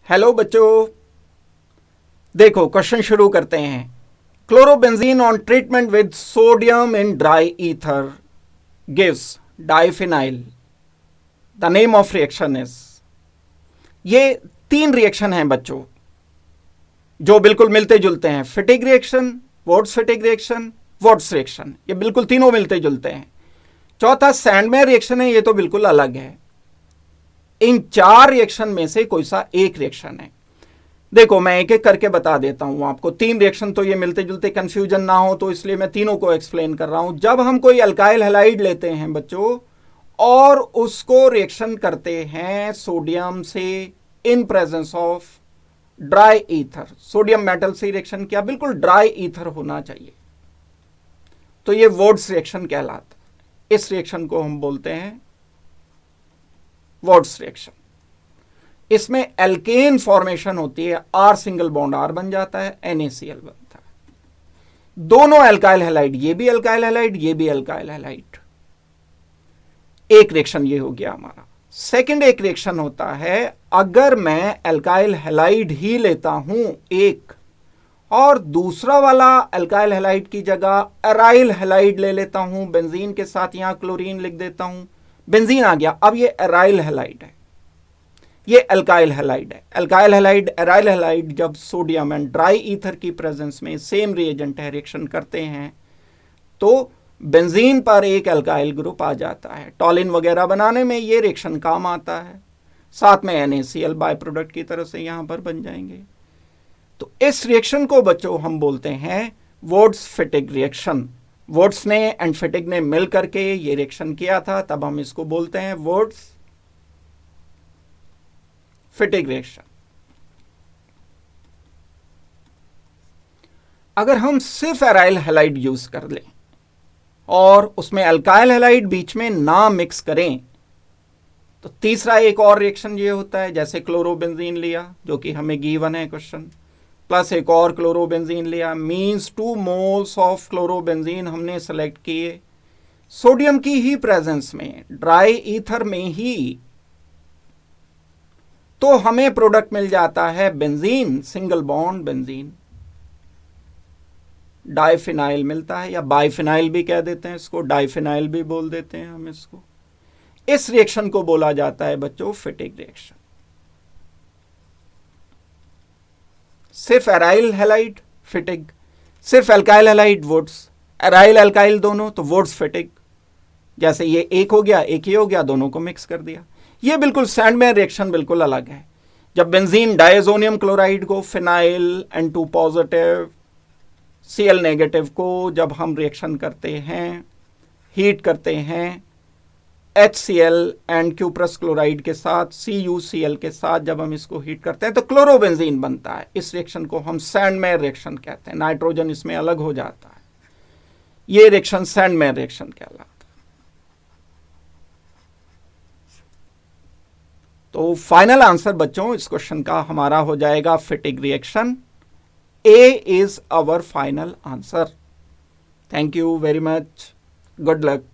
Hello बच्चों, देखो question शुरू करते हैं। Chlorobenzene on treatment with sodium in dry ether gives diphenyl. The name of reaction is. ये 3 रिएक्शन हैं बच्चों जो बिल्कुल मिलते जुलते हैं। फिटिग रिएक्शन, वोर्ट्स फिटिग रिएक्शन, वोर्ट्स रिएक्शन, ये बिल्कुल तीनों मिलते जुलते हैं। चौथा सैंडमेयर रिएक्शन है, ये तो बिल्कुल अलग है। इन 4 रिएक्शन में से कोई सा एक रिएक्शन है। देखो मैं एक एक करके बता देता हूं आपको। 3 रिएक्शन तो ये मिलते जुलते, कंफ्यूजन ना हो तो इसलिए मैं तीनों को एक्सप्लेन कर रहा हूं। जब हम कोई अल्काइल हैलाइड लेते हैं बच्चों और उसको रिएक्शन करते हैं सोडियम से in presence of dry ether, sodium metal से रिएक्शन किया, बिल्कुल ड्राई ईथर होना चाहिए, तो ये वोर्ट्स रिएक्शन कहलाता है। इस रिएक्शन को हम बोलते हैं वोर्ट्स रिएक्शन। इसमें एल्केन फॉर्मेशन होती है, आर सिंगल बॉन्ड आर बन जाता है, NaCl बनता है। दोनों अल्काइल हैलाइड, ये भी अल्काइल हैलाइड, ये भी अल्काइल हैलाइड। एक रिएक्शन ये हो गया हमारा। सेकंड एक रिएक्शन होता है, अगर मैं अल्काइल हैलाइड ही लेता हूं एक, और दूसरा वाला अल्काइल हैलाइड की जगह एराइल हैलाइड ले लेता हूं, बेंजीन के साथ यहां क्लोरीन लिख देता हूं, बेंजीन आ गया, अब ये एराइल हैलाइड है, ये अल्काइल हैलाइड है। अल्काइल हैलाइड, एराइल हैलाइड जब सोडियम एंड ड्राई ईथर की प्रेजेंस में सेम रिएजेंट है, रिएक्शन करते हैं, तो बेंजीन पर एक अल्काइल ग्रुप आ जाता है। टॉलिन वगैरह बनाने में ये रिएक्शन काम आता है। साथ में NaCl बाय प्रोडक्ट की तरह से यहां पर बन जाएंगे। तो इस रिएक्शन को बच्चों हम बोलते हैं वोर्ट्स फिटिग रिएक्शन। वोर्ट्स ने एंड फिटिग ने मिल करके ये रिएक्शन किया था, तब हम इसको बोलते हैं वोर्ट्स फिटिग रिएक्शन। अगर हम सिर्फ एराइल हैलाइड यूज कर लें और उसमें अल्काइल हैलाइड बीच में ना मिक्स करें, तो तीसरा एक और रिएक्शन ये होता है, जैसे क्लोरोबेंजीन लिया जो कि हमें गिवन है क्वेश्चन, प्लस एक और क्लोरोबेंजीन लिया, मींस 2 मोल्स ऑफ क्लोरोबेंजीन हमने सेलेक्ट किए सोडियम की ही प्रेजेंस में, ड्राई ईथर में ही, तो हमें प्रोडक्ट मिल जाता है benzene, single bond benzene, diphenyl मिलता है, या बाइफिनाइल भी कह देते हैं इसको, डाइफिनाइल भी बोल देते हैं हम इसको। इस रिएक्शन को बोला जाता है बच्चों फिटिग रिएक्शन। सिर्फ एराइल हैलाइड फिटिग, सिर्फ अल्काइल हैलाइड वोर्ट्स, एराइल अल्काइल दोनों तो वोर्ट्स फिटिग। जैसे ये एक हो गया, एक ही हो गया, दोनों को मिक्स कर दिया। ये बिल्कुल सैंडमेयर रिएक्शन बिल्कुल अलग है। जब बेंजीन डायजोनियम क्लोराइड को phenyl N2 positive Cl negative को जब हम रिएक्शन करते हैं, हीट करते हैं HCl एंड क्यूप्रस क्लोराइड के साथ, CuCl के साथ जब हम इसको हीट करते हैं तो क्लोरोबेंजीन बनता है। इस रिएक्शन को हम सैंडमेयर रिएक्शन कहते हैं। नाइट्रोजन इसमें अलग हो जाता है। ये रिएक्शन सैंडमेयर रिएक्शन कहलाता है। तो फाइनल आंसर बच्चों इस क्वेश्चन का हमारा हो जाएगा फिटिग reaction. A is our final answer. Thank you very much. Good luck.